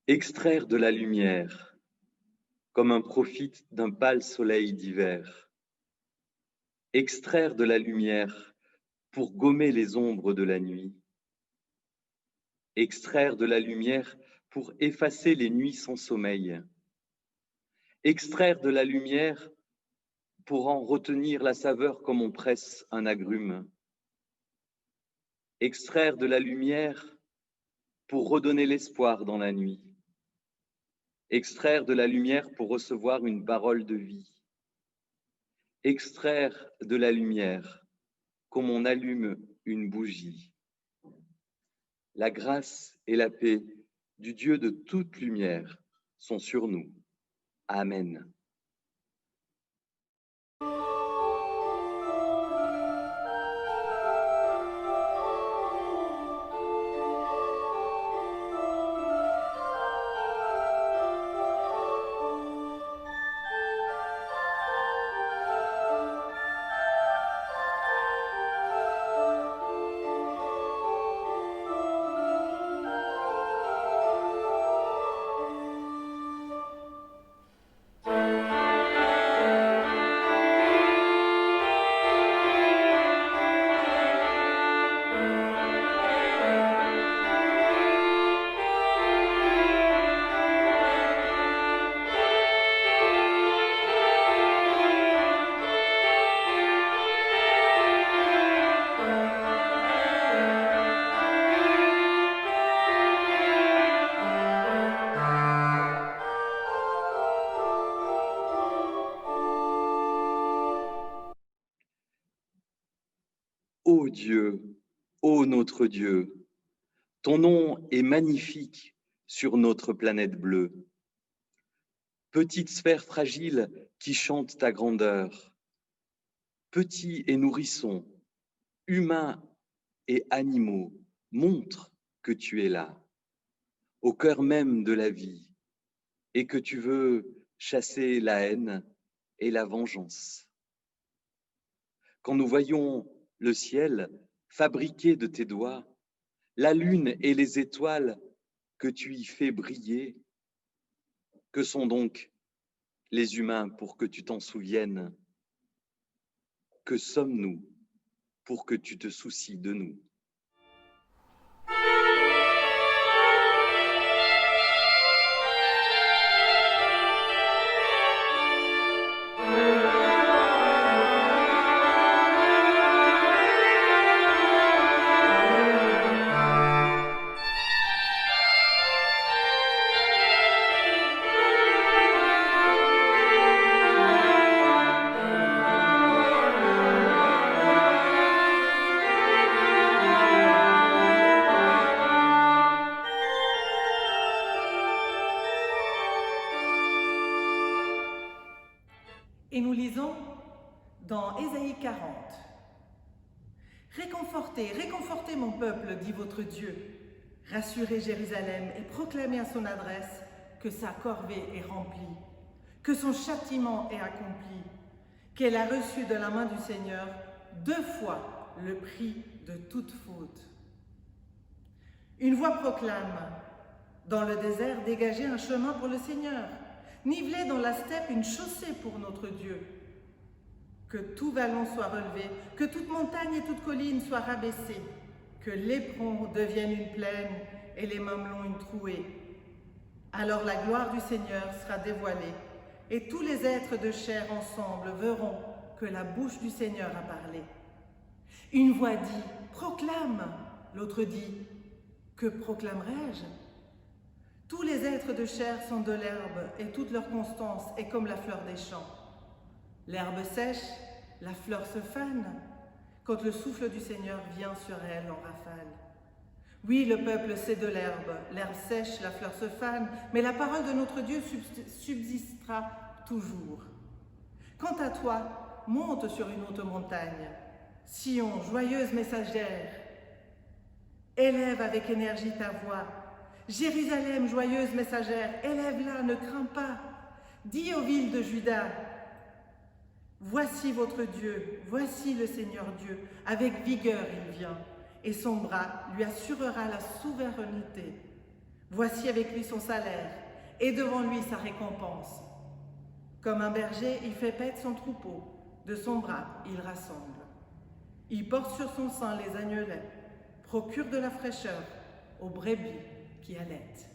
Extraire de la lumière, comme un profite d'un pâle soleil d'hiver. Extraire de la lumière pour gommer les ombres de la nuit. Extraire de la lumière pour effacer les nuits sans sommeil. Extraire de la lumière pour en retenir la saveur comme on presse un agrume. Extraire de la lumière pour redonner l'espoir dans la nuit. Extraire de la lumière pour recevoir une parole de vie. Extraire de la lumière comme on allume une bougie. La grâce et la paix du Dieu de toute lumière sont sur nous. Amen. Ô Dieu, ô notre Dieu, ton nom est magnifique sur notre planète bleue. Petite sphère fragile qui chante ta grandeur, petits et nourrissons, humains et animaux, montre que tu es là, au cœur même de la vie, et que tu veux chasser la haine et la vengeance. Quand nous voyons le ciel fabriqué de tes doigts, la lune et les étoiles que tu y fais briller, que sont donc les humains pour que tu t'en souviennes? Que sommes-nous pour que tu te soucies de nous? Et nous lisons dans Ésaïe 40. Réconfortez, réconfortez mon peuple, dit votre Dieu. Rassurez Jérusalem et proclamez à son adresse que sa corvée est remplie, que son châtiment est accompli, qu'elle a reçu de la main du Seigneur 2 fois le prix de toute faute. Une voix proclame, dans le désert, dégagez un chemin pour le Seigneur. Nivelez dans la steppe une chaussée pour notre Dieu. Que tout vallon soit relevé, que toute montagne et toute colline soient rabaissées, que l'éperon devienne une plaine et les mamelons une trouée. Alors la gloire du Seigneur sera dévoilée, et tous les êtres de chair ensemble verront que la bouche du Seigneur a parlé. Une voix dit, proclame, l'autre dit, que proclamerai-je? Tous les êtres de chair sont de l'herbe, et toute leur constance est comme la fleur des champs. L'herbe sèche, la fleur se fane, quand le souffle du Seigneur vient sur elle en rafale. Oui, le peuple c'est de l'herbe sèche, la fleur se fane, mais la parole de notre Dieu subsistera toujours. Quant à toi, monte sur une haute montagne, Sion, joyeuse messagère, élève avec énergie ta voix. Jérusalem, joyeuse messagère, élève-la, ne crains pas. Dis aux villes de Juda, voici votre Dieu, voici le Seigneur Dieu, avec vigueur il vient, et son bras lui assurera la souveraineté. Voici avec lui son salaire, et devant lui sa récompense. Comme un berger, il fait paître son troupeau, de son bras il rassemble. Il porte sur son sein les agnelets, procure de la fraîcheur aux brebis qui allaitent.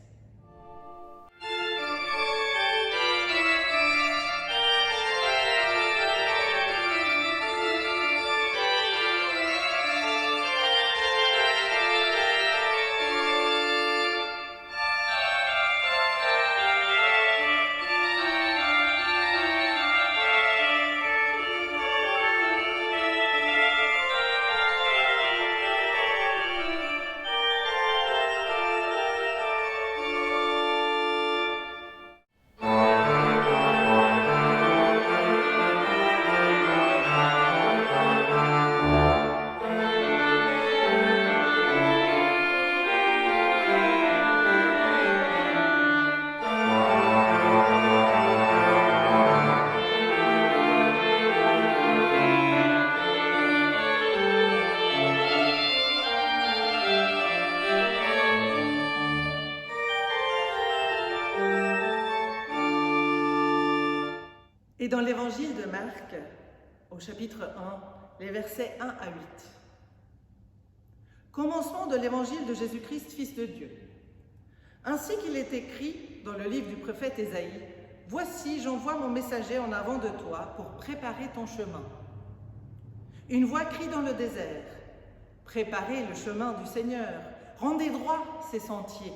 Et dans l'évangile de Marc, au chapitre 1, les versets 1 à 8. Commencement de l'évangile de Jésus-Christ, Fils de Dieu. Ainsi qu'il est écrit dans le livre du prophète Ésaïe, « Voici, j'envoie mon messager en avant de toi pour préparer ton chemin. » Une voix crie dans le désert, « Préparez le chemin du Seigneur, rendez droit ses sentiers. »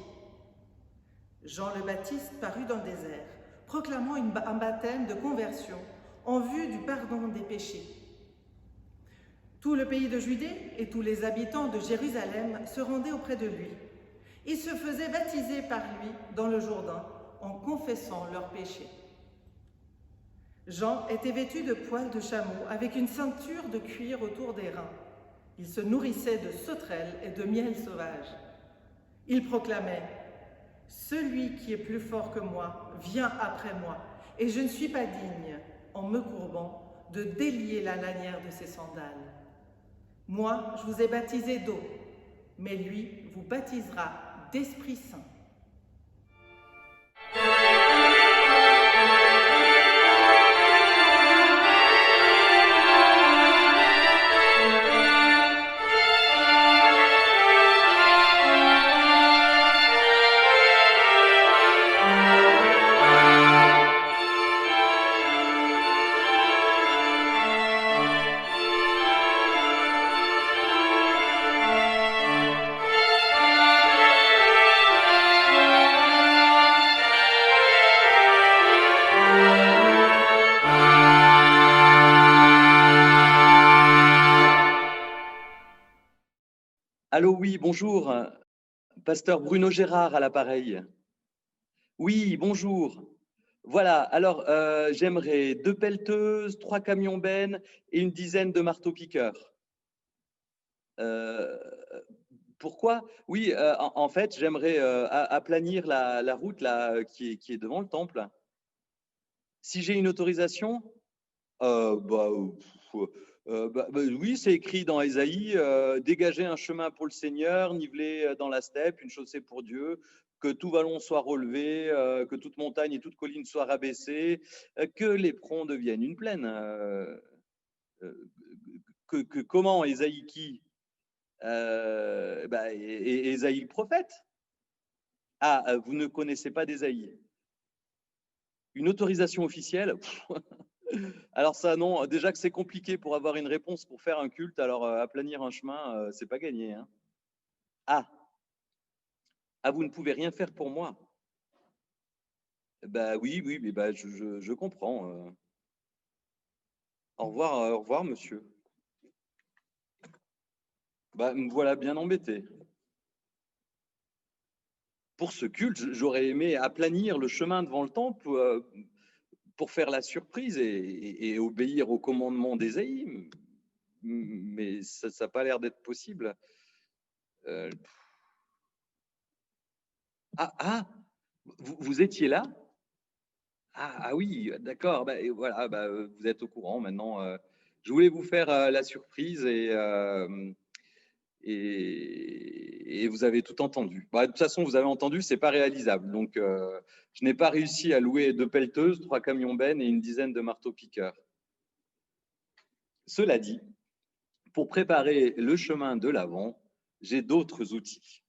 Jean le Baptiste parut dans le désert, proclamant un baptême de conversion en vue du pardon des péchés. Tout le pays de Judée et tous les habitants de Jérusalem se rendaient auprès de lui. Ils se faisaient baptiser par lui dans le Jourdain en confessant leurs péchés. Jean était vêtu de poils de chameau avec une ceinture de cuir autour des reins. Il se nourrissait de sauterelles et de miel sauvage. Il proclamait « Celui qui est plus fort que moi vient après moi, et je ne suis pas digne, en me courbant, de délier la lanière de ses sandales. Moi, je vous ai baptisé d'eau, mais lui vous baptisera d'Esprit Saint. » Allô, oui, bonjour. Pasteur Bruno Gérard à l'appareil. Oui, bonjour. Voilà, alors j'aimerais 2 pelleteuses, 3 camions bennes et une dizaine de marteaux-piqueurs. Pourquoi? Oui, en fait, j'aimerais aplanir la route là, qui est devant le temple. Si j'ai une autorisation, bah, oui, c'est écrit dans Ésaïe, dégager un chemin pour le Seigneur, niveler dans la steppe, une chaussée pour Dieu, que tout vallon soit relevé, que toute montagne et toute colline soient rabaissées, que l'éperon devienne une plaine. Comment Ésaïe qui Ésaïe le prophète. Ah, vous ne connaissez pas d'Ésaïe. Une autorisation officielle. Alors ça, non, déjà que c'est compliqué pour avoir une réponse pour faire un culte, alors aplanir un chemin, c'est pas gagné. Hein. Ah, vous ne pouvez rien faire pour moi. Oui, mais je comprends. Au revoir, monsieur. Me voilà bien embêté. Pour ce culte, j'aurais aimé aplanir le chemin devant le temple pour faire la surprise et obéir au commandement d'Ésaïe, mais ça n'a pas l'air d'être possible. Vous étiez là? Ah oui, d'accord. Voilà, vous êtes au courant maintenant. Je voulais vous faire la surprise et vous avez tout entendu. Bah, de toute façon, vous avez entendu, ce n'est pas réalisable. Donc, je n'ai pas réussi à louer 2 pelleteuses, 3 camions bennes et une dizaine de marteaux-piqueurs. Cela dit, pour préparer le chemin de l'avant, j'ai d'autres outils.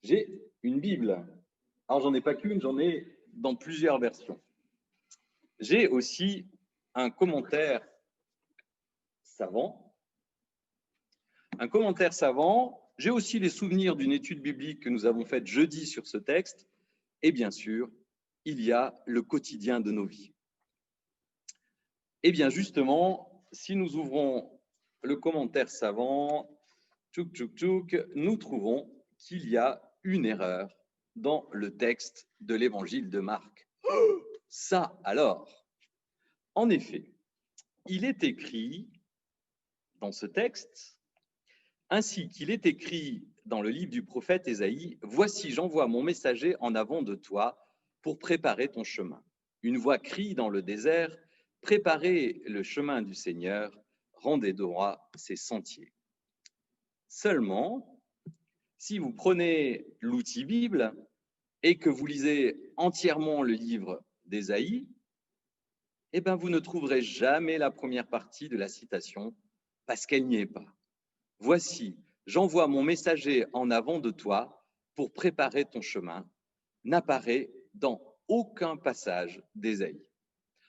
J'ai une Bible. Alors, j'en ai pas qu'une, j'en ai dans plusieurs versions. J'ai aussi un commentaire savant. Un commentaire savant. J'ai aussi les souvenirs d'une étude biblique que nous avons faite jeudi sur ce texte. Et bien sûr, il y a le quotidien de nos vies. Et bien justement, si nous ouvrons le commentaire savant, tchouk, tchouk, tchouk, nous trouvons qu'il y a une erreur dans le texte de l'évangile de Marc. Ça alors! En effet, il est écrit dans ce texte, ainsi qu'il est écrit dans le livre du prophète Ésaïe, « Voici, j'envoie mon messager en avant de toi pour préparer ton chemin. Une voix crie dans le désert, préparez le chemin du Seigneur, rendez droit ses sentiers. » Seulement, si vous prenez l'outil Bible et que vous lisez entièrement le livre d'Ésaïe, eh bien, vous ne trouverez jamais la première partie de la citation parce qu'elle n'y est pas. Voici, j'envoie mon messager en avant de toi pour préparer ton chemin, n'apparaît dans aucun passage d'Ésaïe.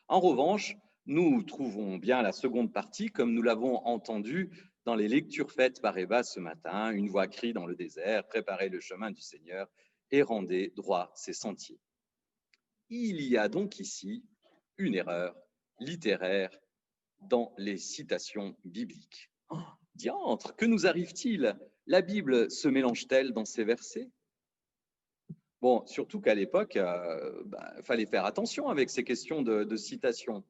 En revanche, nous trouvons bien la seconde partie, comme nous l'avons entendu dans les lectures faites par Eva ce matin. Une voix crie dans le désert, préparez le chemin du Seigneur et rendez droit ses sentiers. Il y a donc ici une erreur littéraire dans les citations bibliques. Oh, diantre, que nous arrive-t-il? La Bible se mélange-t-elle dans ces versets? Bon, surtout qu'à l'époque, fallait faire attention avec ces questions de citation.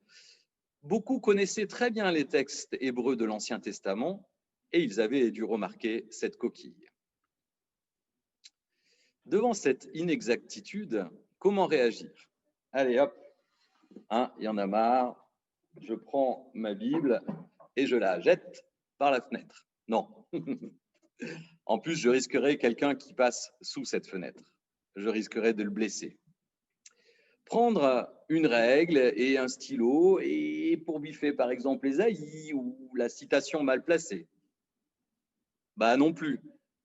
Beaucoup connaissaient très bien les textes hébreux de l'Ancien Testament et ils avaient dû remarquer cette coquille. Devant cette inexactitude, comment réagir? Allez, hop, il y en a marre, je prends ma Bible et je la jette par la fenêtre. Non. En plus, je risquerais quelqu'un qui passe sous cette fenêtre. Je risquerais de le blesser. Prendre une règle et un stylo et pour biffer par exemple Ésaïe ou la citation mal placée. Bah non plus.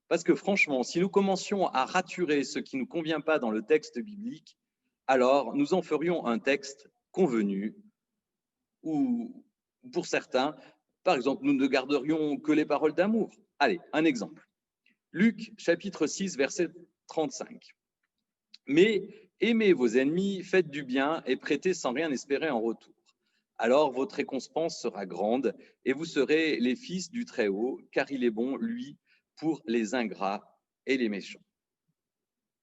Parce que franchement, si nous commencions à raturer ce qui ne nous convient pas dans le texte biblique, alors nous en ferions un texte convenu ou pour certains, par exemple, nous ne garderions que les paroles d'amour. Allez, un exemple. Luc, chapitre 6, verset 35. Mais aimez vos ennemis, faites du bien et prêtez sans rien espérer en retour. Alors votre récompense sera grande et vous serez les fils du Très-Haut, car il est bon, lui, pour les ingrats et les méchants.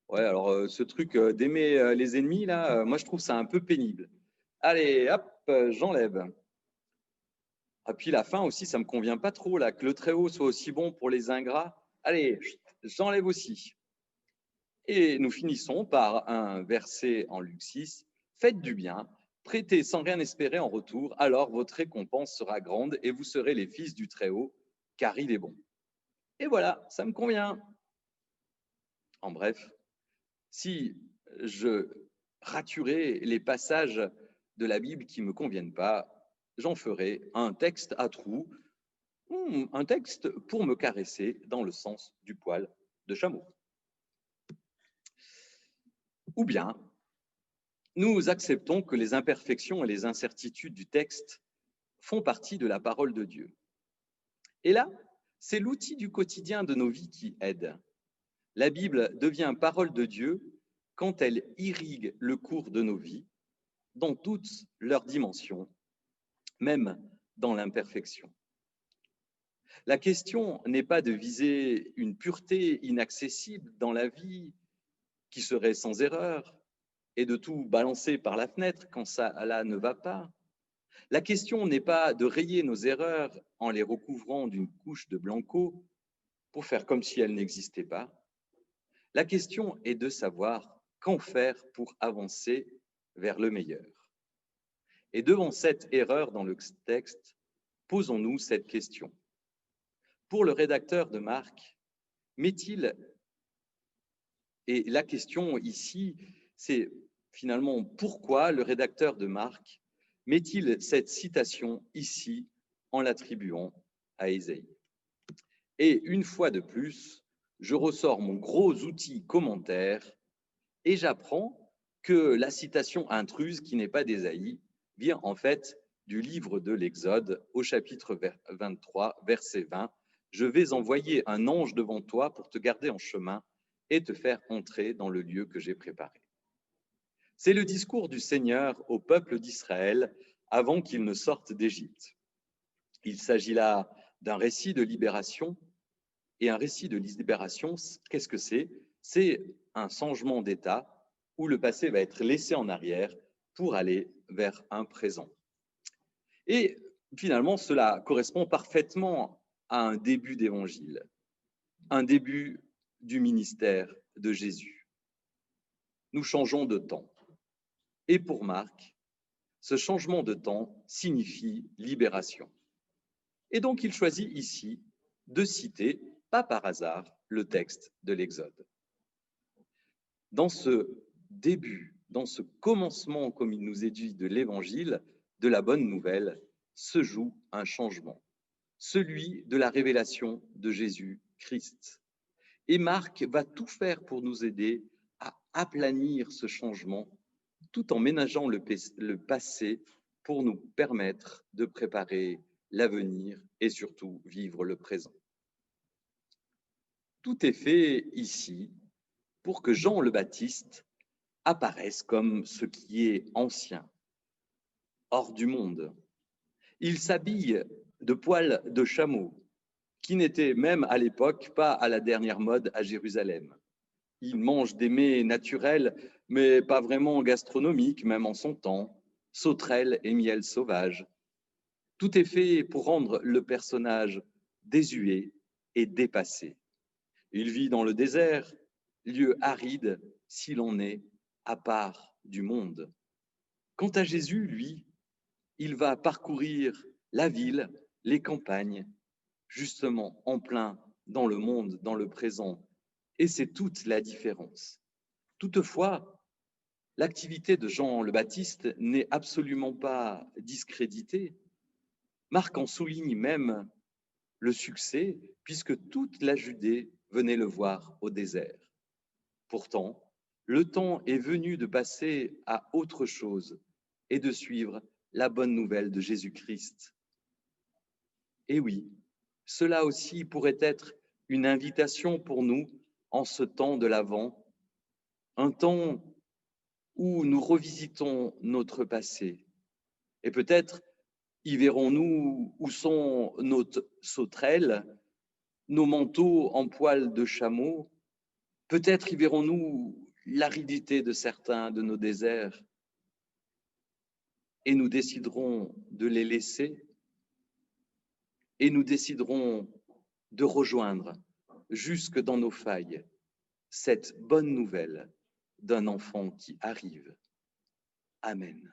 Ouais, alors ce truc d'aimer les ennemis, là, moi je trouve ça un peu pénible. Allez, hop, j'enlève. Et puis la fin aussi, ça ne me convient pas trop, là, que le Très-Haut soit aussi bon pour les ingrats. Allez, j'enlève aussi. Et nous finissons par un verset en Luc 6. Faites du bien, prêtez sans rien espérer en retour, alors votre récompense sera grande et vous serez les fils du Très-Haut, car il est bon. Et voilà, ça me convient. En bref, si je raturais les passages de la Bible qui ne me conviennent pas, j'en ferai un texte à trous, un texte pour me caresser dans le sens du poil de chameau. Ou bien, nous acceptons que les imperfections et les incertitudes du texte font partie de la parole de Dieu. Et là, c'est l'outil du quotidien de nos vies qui aide. La Bible devient parole de Dieu quand elle irrigue le cours de nos vies, dans toutes leurs dimensions, même dans l'imperfection. La question n'est pas de viser une pureté inaccessible dans la vie qui serait sans erreur et de tout balancer par la fenêtre quand ça là ne va pas. La question n'est pas de rayer nos erreurs en les recouvrant d'une couche de blanco pour faire comme si elles n'existaient pas. La question est de savoir qu'en faire pour avancer vers le meilleur. Et devant cette erreur dans le texte, posons-nous cette question. Pour le rédacteur de Marc, met-il, et la question ici, c'est finalement pourquoi le rédacteur de Marc met-il cette citation ici en l'attribuant à Ésaïe? Et une fois de plus, je ressors mon gros outil commentaire et j'apprends que la citation intruse, qui n'est pas d'Ésaïe, vient en fait du livre de l'Exode au chapitre 23, verset 20. « Je vais envoyer un ange devant toi pour te garder en chemin et te faire entrer dans le lieu que j'ai préparé. » C'est le discours du Seigneur au peuple d'Israël avant qu'il ne sorte d'Égypte. Il s'agit là d'un récit de libération. Et un récit de libération, qu'est-ce que c'est? C'est un changement d'état où le passé va être laissé en arrière pour aller vers un présent. Et finalement, cela correspond parfaitement à un début d'évangile, un début du ministère de Jésus. Nous changeons de temps. Et pour Marc, ce changement de temps signifie libération. Et donc, il choisit ici de citer, pas par hasard, le texte de l'Exode. Dans ce début, dans ce commencement, comme il nous est dit, de l'Évangile, de la bonne nouvelle, se joue un changement, celui de la révélation de Jésus-Christ. Et Marc va tout faire pour nous aider à aplanir ce changement, tout en ménageant le passé pour nous permettre de préparer l'avenir et surtout vivre le présent. Tout est fait ici pour que Jean le Baptiste apparaisse comme ce qui est ancien, hors du monde. Il s'habille de poils de chameau, qui n'était même à l'époque pas à la dernière mode à Jérusalem. Il mange des mets naturels, mais pas vraiment gastronomiques, même en son temps, sauterelles et miel sauvage. Tout est fait pour rendre le personnage désuet et dépassé. Il vit dans le désert, lieu aride si l'on est à part du monde. Quant à Jésus, lui, il va parcourir la ville, les campagnes, justement en plein dans le monde, dans le présent. Et c'est toute la différence. Toutefois, l'activité de Jean le Baptiste n'est absolument pas discréditée. Marc en souligne même le succès, puisque toute la Judée venait le voir au désert. Pourtant, le temps est venu de passer à autre chose et de suivre la bonne nouvelle de Jésus-Christ. Et oui, cela aussi pourrait être une invitation pour nous en ce temps de l'Avent, un temps où nous revisitons notre passé. Et peut-être y verrons-nous où sont nos sauterelles, nos manteaux en poils de chameau. Peut-être y verrons-nous l'aridité de certains de nos déserts et nous déciderons de les laisser et nous déciderons de rejoindre jusque dans nos failles cette bonne nouvelle d'un enfant qui arrive. Amen.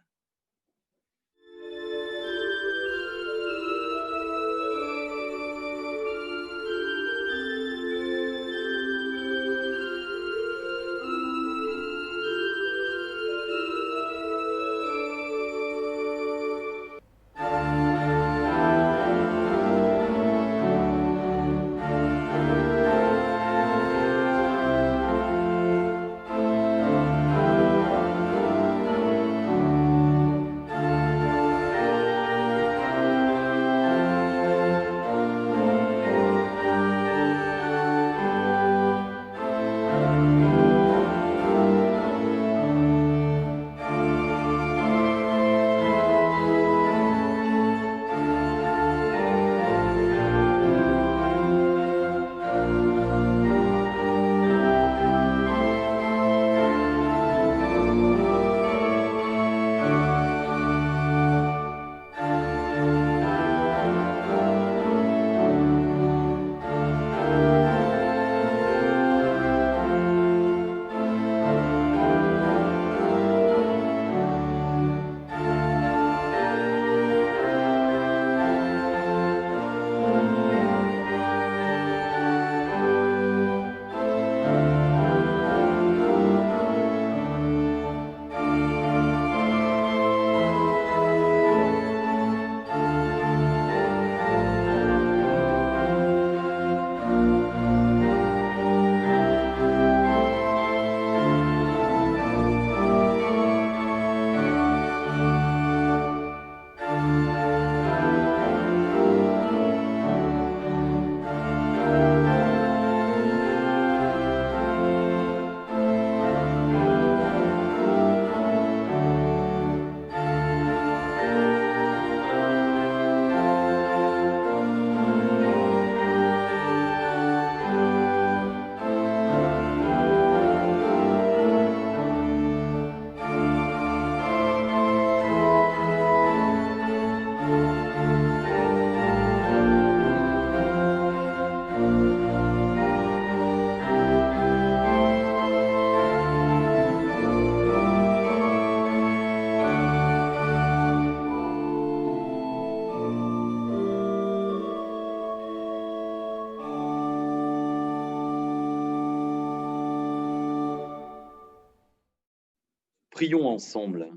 Prions ensemble.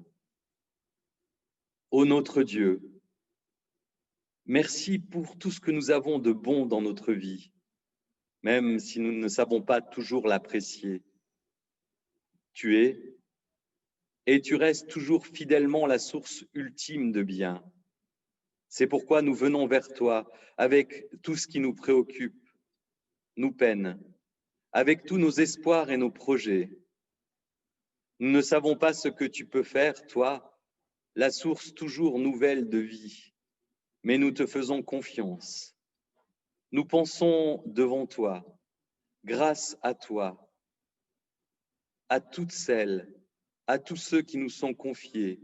Ô notre Dieu, merci pour tout ce que nous avons de bon dans notre vie, même si nous ne savons pas toujours l'apprécier. Tu es et tu restes toujours fidèlement la source ultime de bien. C'est pourquoi nous venons vers toi avec tout ce qui nous préoccupe, nous peine, avec tous nos espoirs et nos projets. Nous ne savons pas ce que tu peux faire, toi, la source toujours nouvelle de vie, mais nous te faisons confiance. Nous pensons devant toi, grâce à toi, à toutes celles, à tous ceux qui nous sont confiés,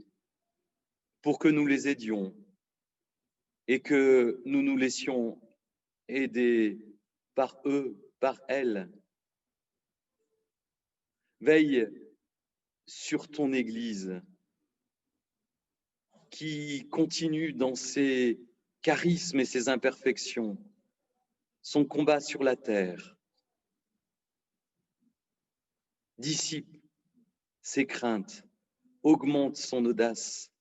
pour que nous les aidions et que nous nous laissions aider par eux, par elles. Veille sur ton Église qui continue dans ses charismes et ses imperfections, son combat sur la terre. Dissipe ses craintes, augmente son audace,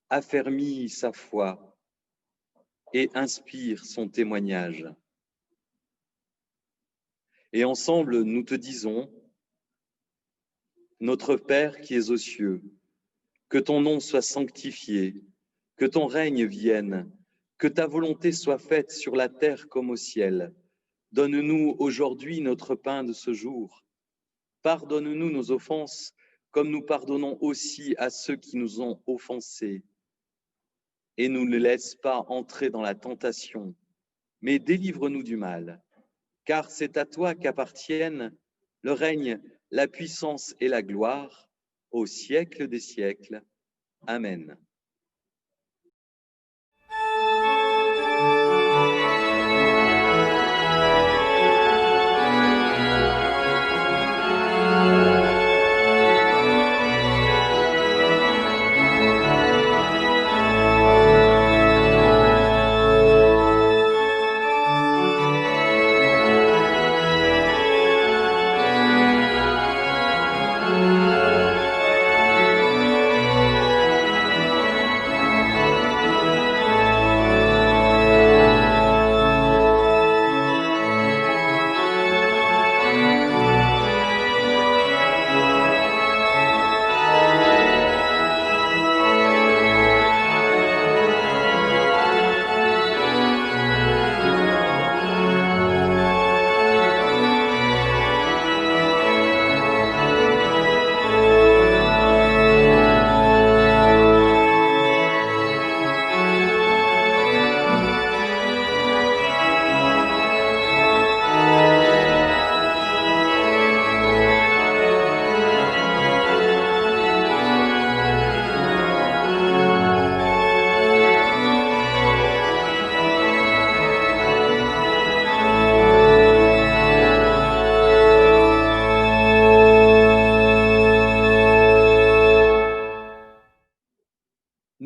affermit sa foi et inspire son témoignage. Et ensemble, nous te disons, notre Père qui es aux cieux, que ton nom soit sanctifié, que ton règne vienne, que ta volonté soit faite sur la terre comme au ciel. Donne-nous aujourd'hui notre pain de ce jour. Pardonne-nous nos offenses, comme nous pardonnons aussi à ceux qui nous ont offensés. Et ne nous laisse pas entrer dans la tentation, mais délivre-nous du mal. Car c'est à toi qu'appartiennent le règne, la puissance et la gloire, au siècle des siècles. Amen.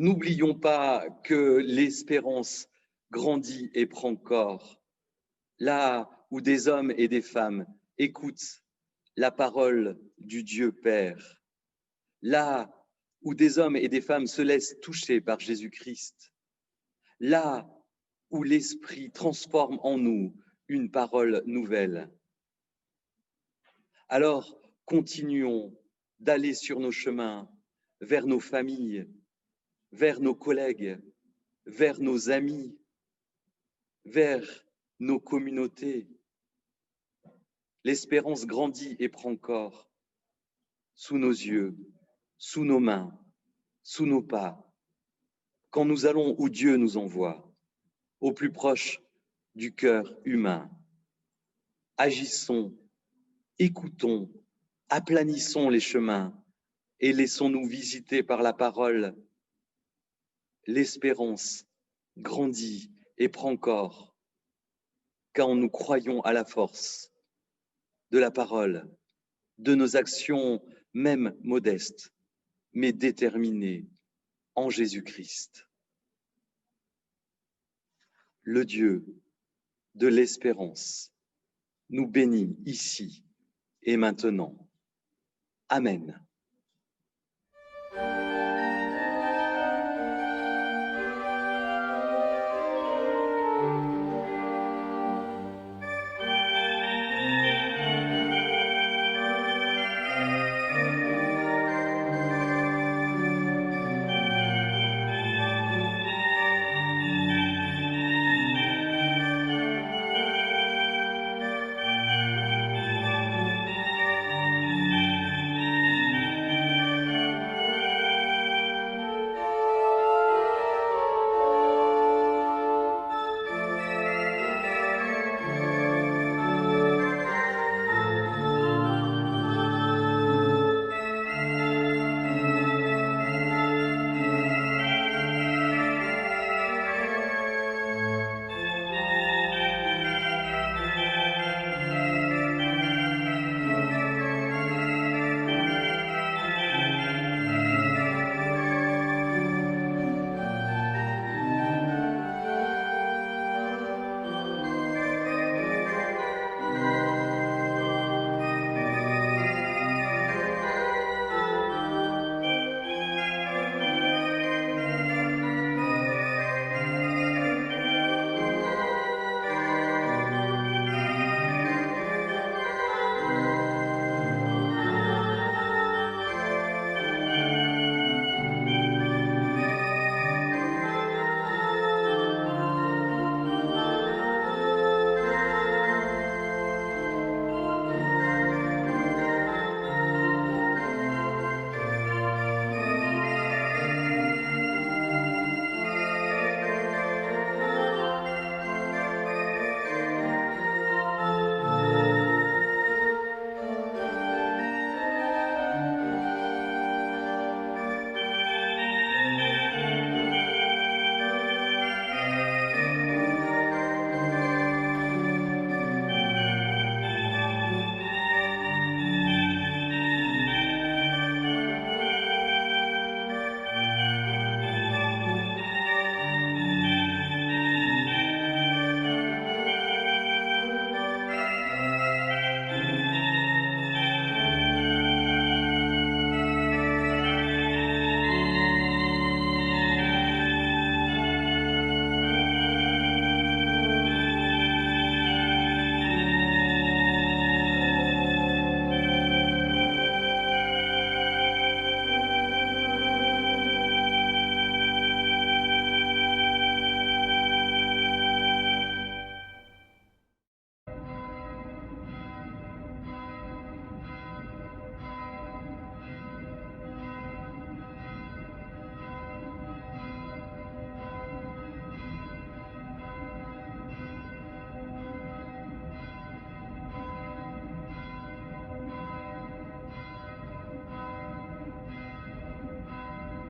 N'oublions pas que l'espérance grandit et prend corps, là où des hommes et des femmes écoutent la parole du Dieu Père, là où des hommes et des femmes se laissent toucher par Jésus-Christ, là où l'Esprit transforme en nous une parole nouvelle. Alors, continuons d'aller sur nos chemins, vers nos familles, vers nos collègues, vers nos amis, vers nos communautés. L'espérance grandit et prend corps sous nos yeux, sous nos mains, sous nos pas, quand nous allons où Dieu nous envoie, au plus proche du cœur humain. Agissons, écoutons, aplanissons les chemins et laissons-nous visiter par la parole. L'espérance grandit et prend corps quand nous croyons à la force de la parole, de nos actions même modestes, mais déterminées en Jésus-Christ. Le Dieu de l'espérance nous bénit ici et maintenant. Amen.